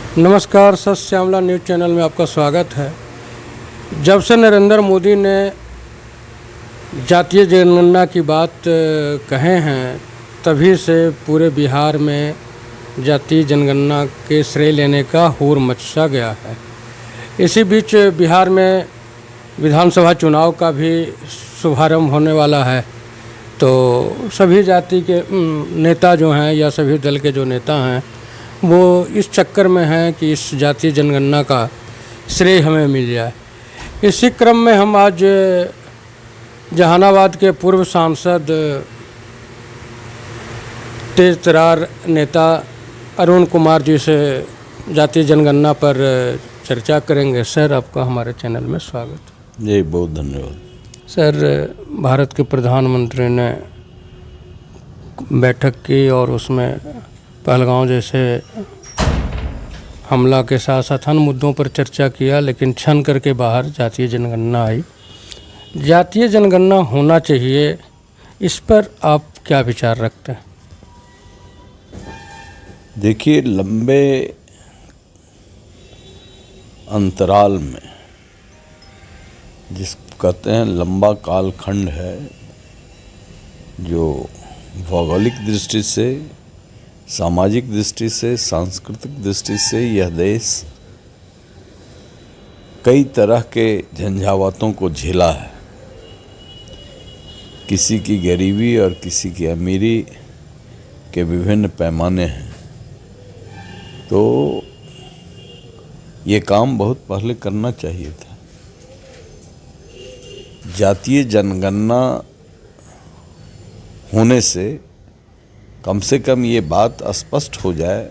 नमस्कार, सत Shyamala news channel में आपका स्वागत है। जब से नरेंद्र मोदी ने जातीय जनगणना की बात कहे हैं, तभी से पूरे बिहार में जातीय जनगणना के श्रेय लेने का होड़ मचा गया है। इसी बीच बिहार में विधानसभा चुनाव का भी शुभारंभ होने वाला है, तो सभी जाति के नेता जो हैं या सभी दल के जो नेता हैं वो इस चक्कर में हैं कि इस जातीय जनगणना का श्रेय हमें मिल जाए। इसी क्रम में हम आज जहानाबाद के पूर्व सांसद तेज तर्रार नेता अरुण कुमार जी से जातीय जनगणना पर चर्चा करेंगे। सर, आपका हमारे चैनल में स्वागत। जी, बहुत धन्यवाद। सर, भारत के प्रधानमंत्री ने बैठक की और उसमें पहलगांव जैसे हमला के साथ साथ अन्य मुद्दों पर चर्चा किया, लेकिन छन करके बाहर जातीय जनगणना आई। जातीय जनगणना होना चाहिए, इस पर आप क्या विचार रखते हैं? देखिए, लंबे अंतराल में, जिस कहते हैं लंबा कालखंड है, जो भौगोलिक दृष्टि से, सामाजिक दृष्टि से, सांस्कृतिक दृष्टि से यह देश कई तरह के झंझावातों को झेला है। किसी की गरीबी और किसी की अमीरी के विभिन्न पैमाने हैं। तो ये काम बहुत पहले करना चाहिए था। जातीय जनगणना होने से कम ये बात स्पष्ट हो जाए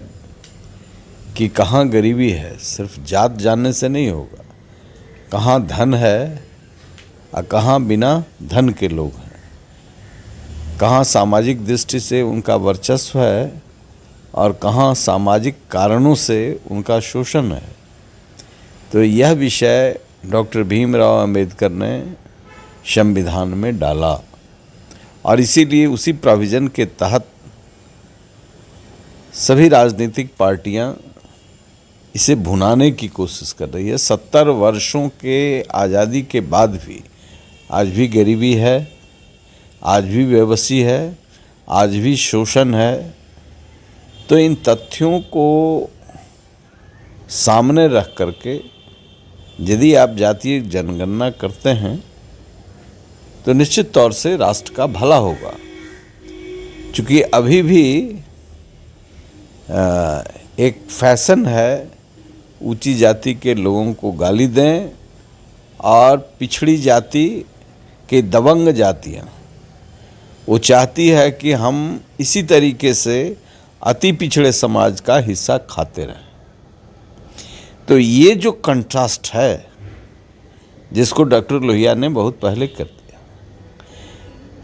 कि कहाँ गरीबी है। सिर्फ जात जानने से नहीं होगा, कहाँ धन है और कहाँ बिना धन के लोग हैं, कहाँ सामाजिक दृष्टि से उनका वर्चस्व है और कहाँ सामाजिक कारणों से उनका शोषण है। तो यह विषय डॉक्टर भीमराव अंबेडकर ने संविधान में डाला और इसीलिए उसी प्रोविज़न के तहत सभी राजनीतिक पार्टियां इसे भुनाने की कोशिश कर रही है। 70 वर्षों के आज़ादी के बाद भी आज भी गरीबी है, आज भी बेबसी है, आज भी शोषण है। तो इन तथ्यों को सामने रख करके यदि आप जातीय जनगणना करते हैं तो निश्चित तौर से राष्ट्र का भला होगा। क्योंकि अभी भी एक फैशन है ऊंची जाति के लोगों को गाली दें और पिछड़ी जाति के दबंग जातियां वो चाहती है कि हम इसी तरीके से अति पिछड़े समाज का हिस्सा खाते रहें। तो ये जो कंट्रास्ट है, जिसको डॉक्टर लोहिया ने बहुत पहले कर दिया,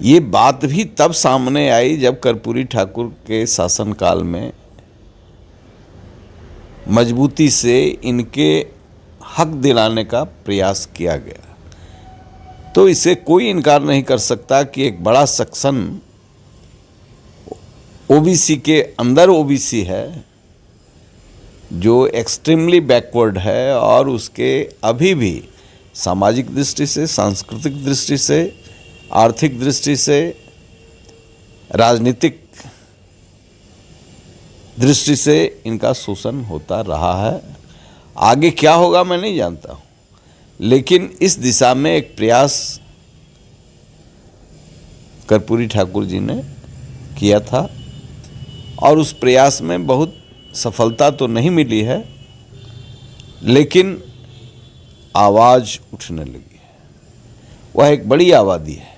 ये बात भी तब सामने आई जब कर्पूरी ठाकुर के शासनकाल में मजबूती से इनके हक दिलाने का प्रयास किया गया। तो इसे कोई इनकार नहीं कर सकता कि एक बड़ा सेक्शन ओबीसी के अंदर ओबीसी है जो एक्सट्रीमली बैकवर्ड है और उसके अभी भी सामाजिक दृष्टि से, सांस्कृतिक दृष्टि से, आर्थिक दृष्टि से, राजनीतिक दृष्टि से इनका शोषण होता रहा है। आगे क्या होगा मैं नहीं जानता हूँ, लेकिन इस दिशा में एक प्रयास कर्पूरी ठाकुर जी ने किया था और उस प्रयास में बहुत सफलता तो नहीं मिली है, लेकिन आवाज़ उठने लगी है। वह एक बड़ी आबादी है।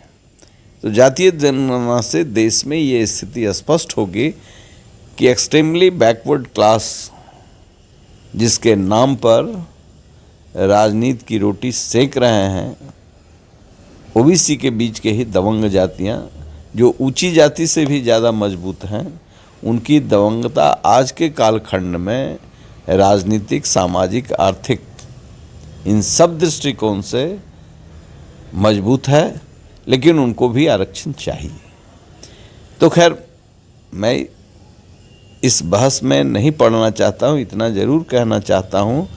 तो जातीय जनगणना से देश में ये स्थिति स्पष्ट होगी कि एक्सट्रीमली बैकवर्ड क्लास, जिसके नाम पर राजनीति की रोटी सेक रहे हैं, ओबीसी के बीच के ही दबंग जातियां जो ऊंची जाति से भी ज़्यादा मजबूत हैं, उनकी दबंगता आज के कालखंड में राजनीतिक, सामाजिक, आर्थिक इन सब दृष्टिकोण से मजबूत है, लेकिन उनको भी आरक्षण चाहिए। तो खैर, मैं इस बहस में नहीं पढ़ना चाहता हूँ, इतना ज़रूर कहना चाहता हूँ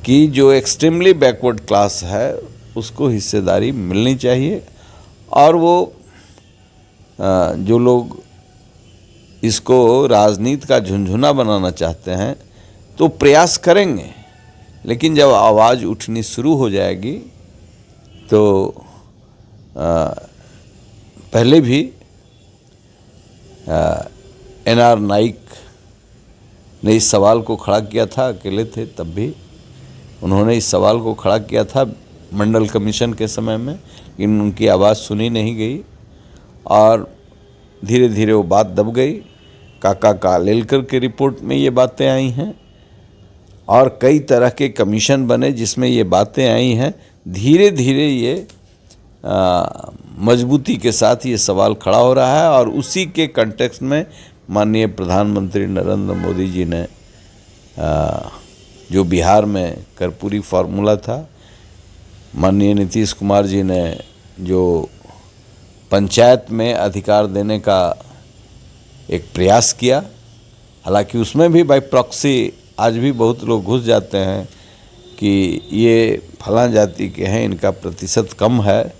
कि जो एक्सट्रीमली बैकवर्ड क्लास है उसको हिस्सेदारी मिलनी चाहिए, और वो जो लोग इसको राजनीति का झुनझुना बनाना चाहते हैं तो प्रयास करेंगे, लेकिन जब आवाज़ उठनी शुरू हो जाएगी तो पहले भी एन.आर. नाइक ने इस सवाल को खड़ा किया था, अकेले थे तब भी उन्होंने इस सवाल को खड़ा किया था मंडल कमीशन के समय में, लेकिन उनकी आवाज़ सुनी नहीं गई और धीरे धीरे वो बात दब गई। काका कालेलकर के रिपोर्ट में ये बातें आई हैं और कई तरह के कमीशन बने जिसमें ये बातें आई हैं। धीरे धीरे ये मजबूती के साथ ये सवाल खड़ा हो रहा है, और उसी के कंटेक्स्ट में माननीय प्रधानमंत्री नरेंद्र मोदी जी ने जो बिहार में कर्पूरी फार्मूला था, माननीय नीतीश कुमार जी ने जो पंचायत में अधिकार देने का एक प्रयास किया, हालांकि उसमें भी बाय प्रॉक्सी आज भी बहुत लोग घुस जाते हैं कि ये फलां जाति के हैं, इनका प्रतिशत कम है,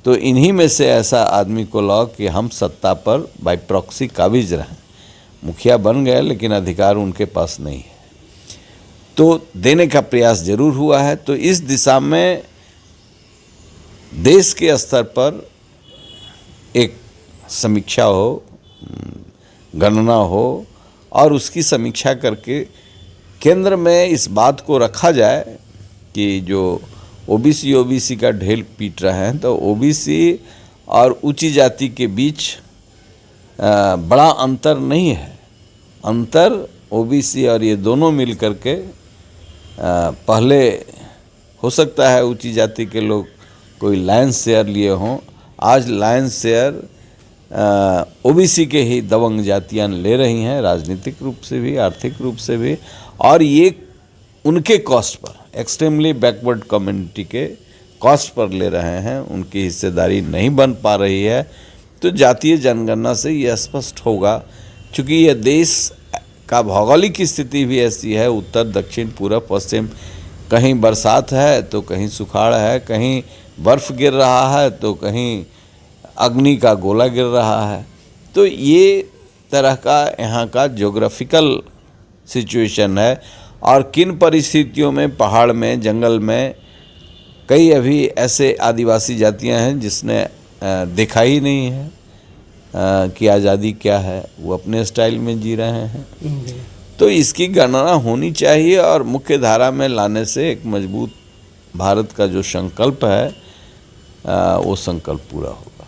तो इन्हीं में से ऐसा आदमी को लाओ कि हम सत्ता पर बाय प्रॉक्सी काबिज रहें। मुखिया बन गए लेकिन अधिकार उनके पास नहीं है, तो देने का प्रयास जरूर हुआ है। तो इस दिशा में देश के स्तर पर एक समीक्षा हो, गणना हो, और उसकी समीक्षा करके केंद्र में इस बात को रखा जाए कि जो ओबीसी का ढेल पीट रहे हैं, तो ओबीसी और ऊंची जाति के बीच बड़ा अंतर नहीं है। अंतर ओबीसी और ये दोनों मिल करके पहले हो सकता है ऊंची जाति के लोग कोई लायंस शेयर लिए हों, आज लायंस शेयर ओबीसी के ही दबंग जातियां ले रही हैं, राजनीतिक रूप से भी, आर्थिक रूप से भी, और ये उनके cost per, extremely backward community के कॉस्ट पर ले रहे हैं, उनकी हिस्सेदारी नहीं बन पा रही है। तो जातीय जनगणना से ये स्पष्ट होगा, क्योंकि यह देश का भौगोलिक स्थिति भी ऐसी है, उत्तर दक्षिण पूर्व पश्चिम, कहीं बरसात है तो कहीं सुखाड़ है, कहीं बर्फ़ गिर रहा है तो कहीं अग्नि का गोला गिर रहा है। तो ये तरह का यहाँ का ज्योग्राफिकल सिचुएशन है, और किन परिस्थितियों में पहाड़ में, जंगल में कई अभी ऐसे आदिवासी जातियाँ हैं जिसने देखा ही नहीं है कि आज़ादी क्या है, वो अपने स्टाइल में जी रहे हैं। तो इसकी गणना होनी चाहिए, और मुख्य धारा में लाने से एक मजबूत भारत का जो संकल्प है वो संकल्प पूरा होगा।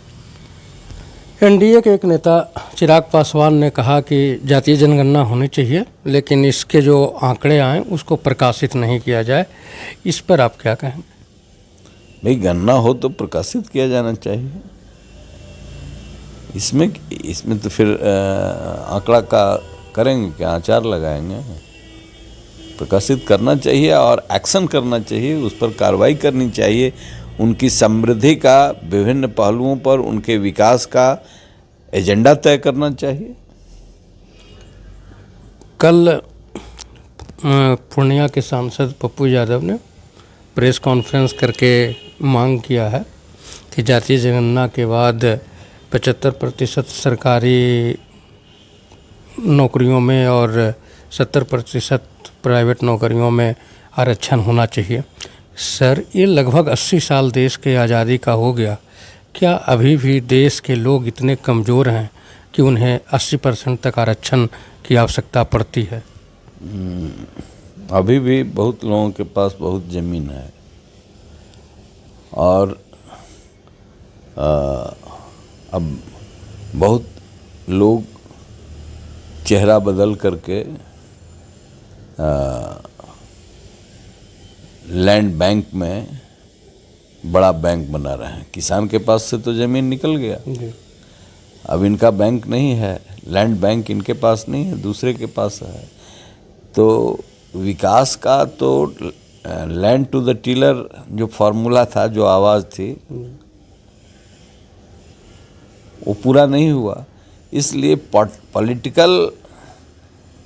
एनडीए के एक नेता चिराग पासवान ने कहा कि जातीय जनगणना होनी चाहिए, लेकिन इसके जो आंकड़े आए उसको प्रकाशित नहीं किया जाए। इस पर आप क्या कहेंगे? भाई, गणना हो तो प्रकाशित किया जाना चाहिए। इसमें तो फिर आंकड़ा का करेंगे क्या, आचार लगाएंगे? प्रकाशित करना चाहिए और एक्शन करना चाहिए, उस पर कार्रवाई करनी चाहिए। उनकी समृद्धि का विभिन्न पहलुओं पर उनके विकास का एजेंडा तय करना चाहिए। कल पूर्णिया के सांसद पप्पू यादव ने प्रेस कॉन्फ्रेंस करके मांग किया है कि जातीय जनगणना के बाद 75% सरकारी नौकरियों में और 70% प्राइवेट नौकरियों में आरक्षण होना चाहिए। सर, ये लगभग 80 साल देश के आज़ादी का हो गया, क्या अभी भी देश के लोग इतने कमज़ोर हैं कि उन्हें 80% तक आरक्षण की आवश्यकता पड़ती है? अभी भी बहुत लोगों के पास बहुत ज़मीन है, और अब बहुत लोग चेहरा बदल करके लैंड बैंक में बड़ा बैंक बना रहे हैं। किसान के पास से तो ज़मीन निकल गया, अब इनका बैंक नहीं है, लैंड बैंक इनके पास नहीं है, दूसरे के पास है। तो विकास का तो लैंड टू द टीलर जो फार्मूला था, जो आवाज़ थी, वो पूरा नहीं हुआ। इसलिए पॉलिटिकल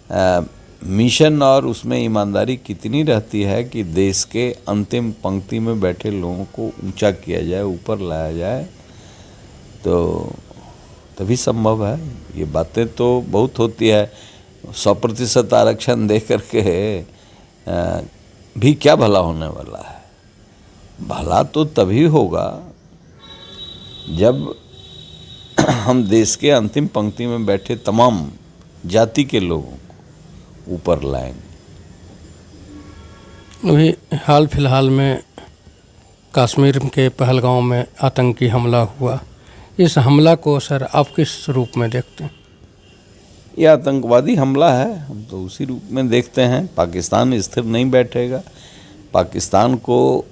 मिशन और उसमें ईमानदारी कितनी रहती है कि देश के अंतिम पंक्ति में बैठे लोगों को ऊंचा किया जाए, ऊपर लाया जाए, तो तभी संभव है। ये बातें तो बहुत होती है, 100% आरक्षण दे करके भी क्या भला होने वाला है। भला तो तभी होगा जब हम देश के अंतिम पंक्ति में बैठे तमाम जाति के लोगों को ऊपर लाएंगे। अभी हाल फिलहाल में कश्मीर के पहलगांव में आतंकी हमला हुआ, इस हमला को सर आप किस रूप में देखते हैं? यह आतंकवादी हमला है, हम तो उसी रूप में देखते हैं। पाकिस्तान स्थिर नहीं बैठेगा। पाकिस्तान को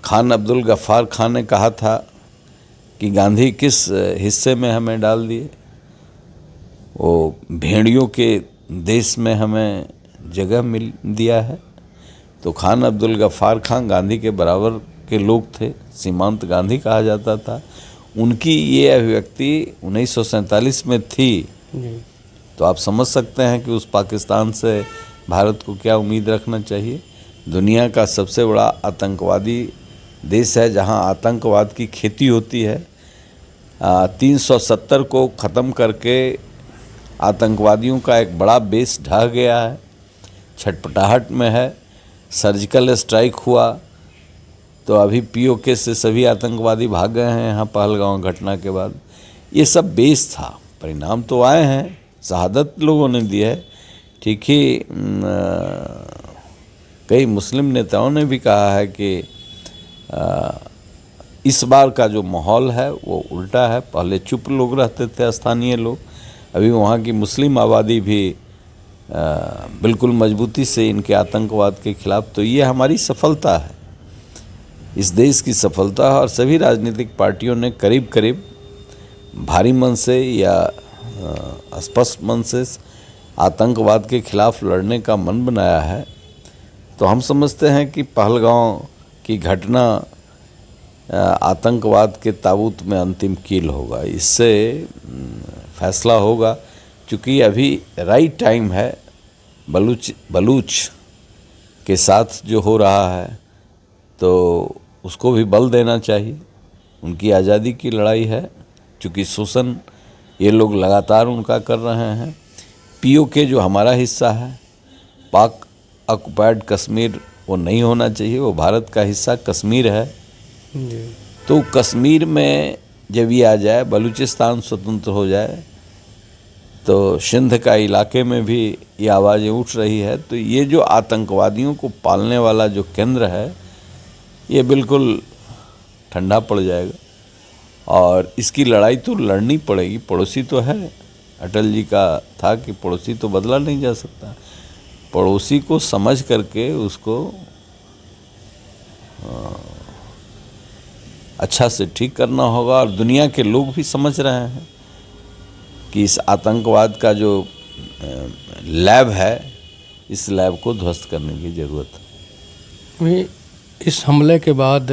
खान अब्दुल गफ्फार खान ने कहा था कि गांधी किस हिस्से में हमें डाल दिए, वो भेड़ियों के देश में हमें जगह मिल दिया है। तो खान अब्दुल गफ्फार खान गांधी के बराबर के लोग थे, सीमांत गांधी कहा जाता था। उनकी ये अभिव्यक्ति 1947 में थी। तो आप समझ सकते हैं कि उस पाकिस्तान से भारत को क्या उम्मीद रखना चाहिए। दुनिया का सबसे बड़ा आतंकवादी देश है, जहां आतंकवाद की खेती होती है। 370 को ख़त्म करके आतंकवादियों का एक बड़ा बेस ढह गया है, छटपटाहट में है। सर्जिकल स्ट्राइक हुआ तो अभी पीओके से सभी आतंकवादी भाग गए हैं यहाँ पहलगांव घटना के बाद। ये सब बेस था, परिणाम तो आए हैं, शहादत लोगों ने दी है। ठीक ही कई मुस्लिम नेताओं ने भी कहा है कि इस बार का जो माहौल है वो उल्टा है। पहले चुप लोग रहते थे, स्थानीय लोग, अभी वहाँ की मुस्लिम आबादी भी बिल्कुल मजबूती से इनके आतंकवाद के खिलाफ। तो ये हमारी सफलता है, इस देश की सफलता है। और सभी राजनीतिक पार्टियों ने करीब करीब भारी मन से या स्पष्ट मन से आतंकवाद के खिलाफ लड़ने का मन बनाया है। तो हम समझते हैं कि पहलगांव की घटना आतंकवाद के ताबूत में अंतिम कील होगा, इससे फैसला होगा। चूँकि अभी राइट टाइम है, बलूच के साथ जो हो रहा है तो उसको भी बल देना चाहिए। उनकी आज़ादी की लड़ाई है, चूँकि शोषण ये लोग लगातार उनका कर रहे हैं। पीओके जो हमारा हिस्सा है, पाक ऑक्युपाइड कश्मीर, वो नहीं होना चाहिए, वो भारत का हिस्सा कश्मीर है। तो कश्मीर में जब ये आ जाए, बलूचिस्तान स्वतंत्र हो जाए, तो सिंध का इलाके में भी ये आवाज़ें उठ रही है। तो ये जो आतंकवादियों को पालने वाला जो केंद्र है, ये बिल्कुल ठंडा पड़ जाएगा। और इसकी लड़ाई तो लड़नी पड़ेगी, पड़ोसी तो है। अटल जी का था कि पड़ोसी तो बदला नहीं जा सकता। पड़ोसी को समझ करके उसको अच्छा से ठीक करना होगा। और दुनिया के लोग भी समझ रहे हैं कि इस आतंकवाद का जो लैब है, इस लैब को ध्वस्त करने की ज़रूरत है। इस हमले के बाद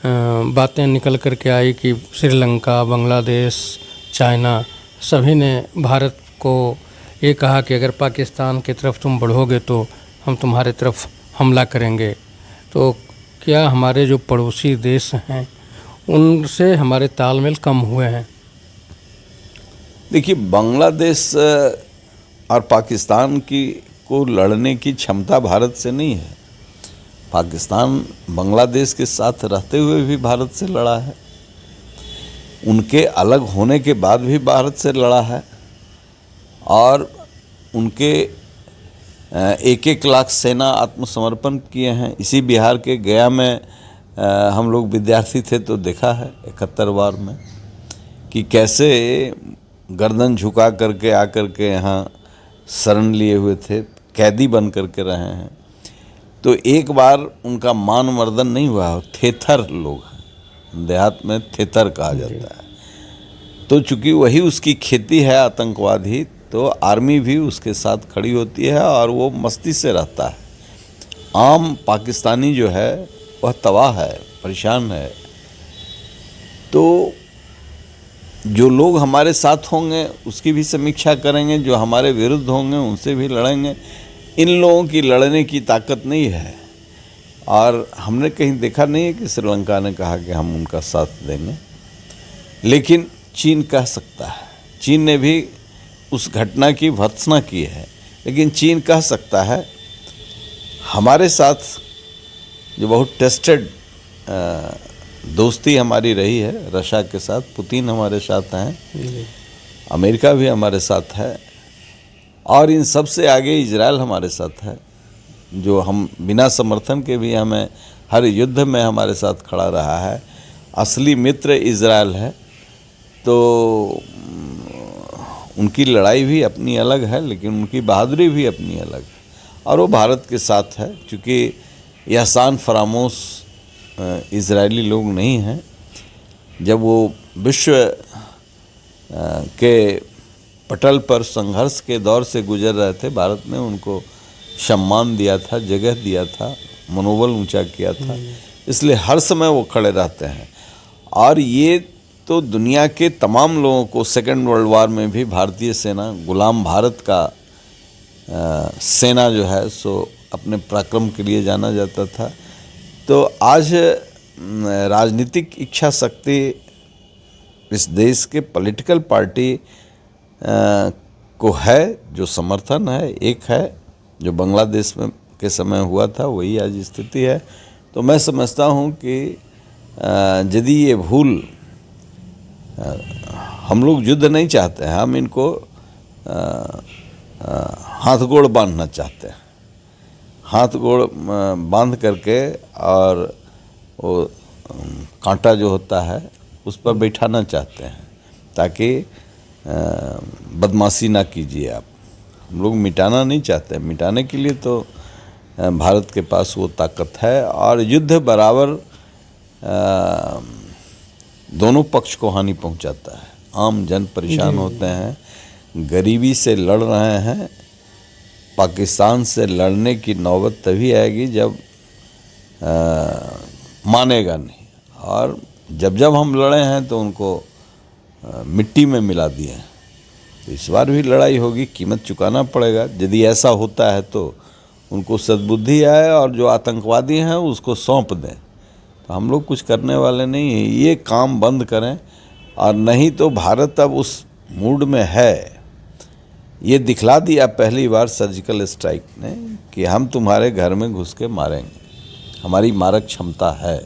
बातें निकल कर के आई कि श्रीलंका, बांग्लादेश, चाइना सभी ने भारत को ये कहा कि अगर पाकिस्तान की तरफ तुम बढ़ोगे तो हम तुम्हारे तरफ हमला करेंगे। तो क्या हमारे जो पड़ोसी देश हैं उनसे हमारे तालमेल कम हुए हैं? देखिए, बांग्लादेश और पाकिस्तान की को लड़ने की क्षमता भारत से नहीं है। पाकिस्तान बांग्लादेश के साथ रहते हुए भी भारत से लड़ा है, उनके अलग होने के बाद भी भारत से लड़ा है। और उनके 1-1 लाख सेना आत्मसमर्पण किए हैं। इसी बिहार के गया में हम लोग विद्यार्थी थे तो देखा है 71 वार में कि कैसे गर्दन झुका करके आकर के यहाँ शरण लिए हुए थे, कैदी बन करके रहे हैं। तो एक बार उनका मान मर्दन नहीं हुआ। थेथर लोग हैं, देहात में थेथर कहा जाता है। तो चूँकि वही उसकी खेती है आतंकवादी, तो आर्मी भी उसके साथ खड़ी होती है और वो मस्ती से रहता है। आम पाकिस्तानी जो है वह तबाह है, परेशान है। तो जो लोग हमारे साथ होंगे उसकी भी समीक्षा करेंगे, जो हमारे विरुद्ध होंगे उनसे भी लड़ेंगे। इन लोगों की लड़ने की ताकत नहीं है, और हमने कहीं देखा नहीं है कि श्रीलंका ने कहा कि हम उनका साथ देंगे। लेकिन चीन कह सकता है, चीन ने भी उस घटना की भर्त्सना की है, लेकिन चीन कह सकता है हमारे साथ जो बहुत टेस्टेड दोस्ती हमारी रही है रशिया के साथ, पुतिन हमारे साथ हैं, अमेरिका भी हमारे साथ है, और इन सब से आगे इजराइल हमारे साथ है, जो हम बिना समर्थन के भी हमें हर युद्ध में हमारे साथ खड़ा रहा है। असली मित्र इजराइल है। तो उनकी लड़ाई भी अपनी अलग है, लेकिन उनकी बहादुरी भी अपनी अलग है, और वो भारत के साथ है। चूँकि यह आसान फरामोश इजरायली लोग नहीं हैं। जब वो विश्व के पटल पर संघर्ष के दौर से गुजर रहे थे, भारत ने उनको सम्मान दिया था, जगह दिया था, मनोबल ऊंचा किया था, इसलिए हर समय वो खड़े रहते हैं। और ये तो दुनिया के तमाम लोगों को, सेकेंड वर्ल्ड वार में भी भारतीय सेना, गुलाम भारत का सेना जो है सो अपने पराक्रम के लिए जाना जाता था। तो आज राजनीतिक इच्छा शक्ति इस देश के पॉलिटिकल पार्टी को है, जो समर्थन है, एक है जो बांग्लादेश में के समय हुआ था, वही आज स्थिति है। तो मैं समझता हूँ कि यदि ये भूल, हम लोग युद्ध नहीं चाहते हैं, हम इनको हाथ गोड़ बांधना चाहते हैं, हाथ गोड़ बांध करके और वो कांटा जो होता है उस पर बैठाना चाहते हैं, ताकि बदमाशी ना कीजिए आप। हम लोग मिटाना नहीं चाहते, मिटाने के लिए तो भारत के पास वो ताकत है, और युद्ध बराबर दोनों पक्ष को हानि पहुंचाता है। आम जन परेशान होते हैं, गरीबी से लड़ रहे हैं। पाकिस्तान से लड़ने की नौबत तभी आएगी जब मानेगा नहीं, और जब हम लड़े हैं तो उनको मिट्टी में मिला दिए हैं। तो इस बार भी लड़ाई होगी, कीमत चुकाना पड़ेगा। यदि ऐसा होता है तो उनको सद्बुद्धि आए और जो आतंकवादी हैं उसको सौंप दें। तो हम लोग कुछ करने वाले नहीं हैं, ये काम बंद करें। और नहीं तो भारत अब उस मूड में है, ये दिखला दिया पहली बार सर्जिकल स्ट्राइक ने कि हम तुम्हारे घर में घुस के मारेंगे, हमारी मारक क्षमता है।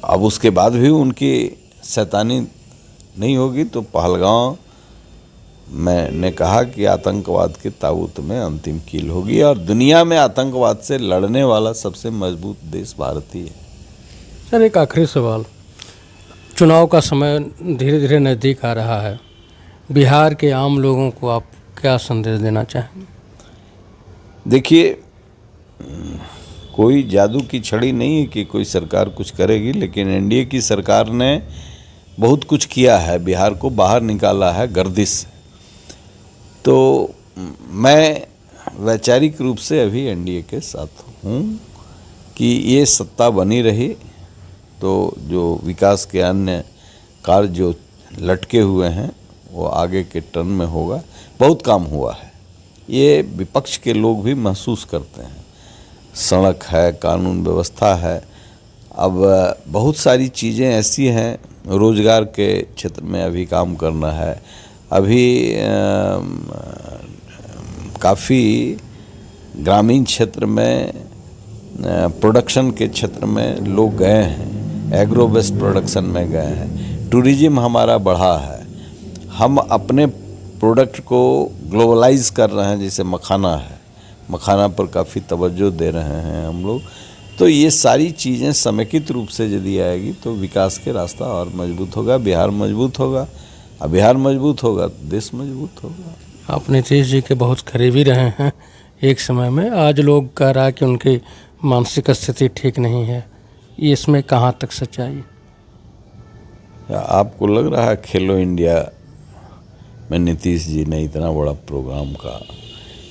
अब उसके बाद भी उनकी शैतानी नहीं होगी तो पहलगांव मैंने कहा कि आतंकवाद के ताबूत में अंतिम कील होगी, और दुनिया में आतंकवाद से लड़ने वाला सबसे मजबूत देश भारत ही है। सर, एक आखिरी सवाल, चुनाव का समय धीरे धीरे नज़दीक आ रहा है, बिहार के आम लोगों को आप क्या संदेश देना चाहेंगे? देखिए, कोई जादू की छड़ी नहीं है कि कोई सरकार कुछ करेगी, लेकिन एनडीए की सरकार ने बहुत कुछ किया है, बिहार को बाहर निकाला है गर्दिश से। तो मैं वैचारिक रूप से अभी एनडीए के साथ हूँ कि ये सत्ता बनी रही तो जो विकास के अन्य कार्य जो लटके हुए हैं वो आगे के टर्म में होगा। बहुत काम हुआ है, ये विपक्ष के लोग भी महसूस करते हैं। सड़क है, कानून व्यवस्था है, अब बहुत सारी चीज़ें ऐसी हैं, रोज़गार के क्षेत्र में अभी काम करना है। अभी काफ़ी ग्रामीण क्षेत्र में प्रोडक्शन के क्षेत्र में लोग गए हैं, एग्रो बेस्ड प्रोडक्शन में गए हैं, टूरिज्म हमारा बढ़ा है, हम अपने प्रोडक्ट को ग्लोबलाइज कर रहे हैं। जैसे मखाना है, मखाना पर काफ़ी तवज्जो दे रहे हैं हम लोग। तो ये सारी चीज़ें समेकित रूप से यदि आएगी तो विकास के रास्ता और मजबूत होगा, बिहार मजबूत होगा, और बिहार मजबूत होगा तो देश मजबूत होगा। आप नीतीश जी के बहुत करीबी रहे हैं एक समय में, आज लोग कह रहा है कि उनकी मानसिक स्थिति ठीक नहीं है, ये इसमें कहाँ तक सच्चाई है? आपको लग रहा है खेलो इंडिया में नीतीश जी ने इतना बड़ा प्रोग्राम का,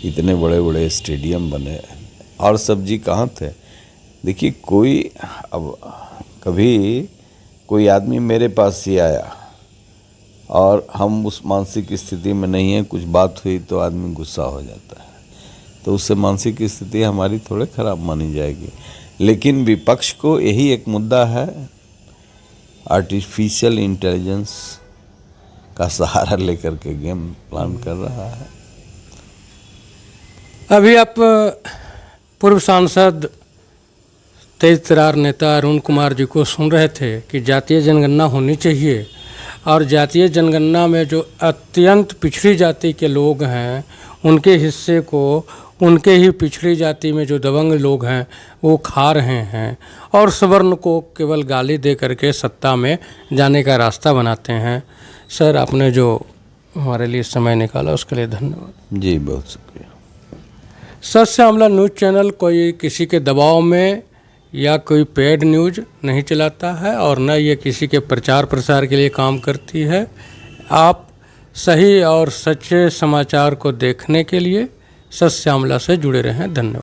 इतने बड़े बड़े स्टेडियम बने, और सब जी कहाँ थे? देखिए, कोई अब कभी कोई आदमी मेरे पास ही आया और हम उस मानसिक स्थिति में नहीं हैं, कुछ बात हुई तो आदमी गुस्सा हो जाता है, तो उससे मानसिक स्थिति हमारी थोड़े खराब मानी जाएगी। लेकिन विपक्ष को यही एक मुद्दा है, आर्टिफिशियल इंटेलिजेंस का सहारा लेकर के गेम प्लान कर रहा है। अभी आप पूर्व सांसद तेज तरार नेता अरुण कुमार जी को सुन रहे थे कि जातीय जनगणना होनी चाहिए, और जातीय जनगणना में जो अत्यंत पिछड़ी जाति के लोग हैं उनके हिस्से को उनके ही पिछड़ी जाति में जो दबंग लोग हैं वो खा रहे हैं, और सवर्ण को केवल गाली दे करके सत्ता में जाने का रास्ता बनाते हैं। सर, आपने जो हमारे लिए समय निकाला उसके लिए धन्यवाद। जी, बहुत शुक्रिया। सत्य मामला न्यूज़ चैनल कोई किसी के दबाव में या कोई पेड न्यूज़ नहीं चलाता है, और न ये किसी के प्रचार प्रसार के लिए काम करती है। आप सही और सच्चे समाचार को देखने के लिए सत्य मामला से जुड़े रहें। धन्यवाद।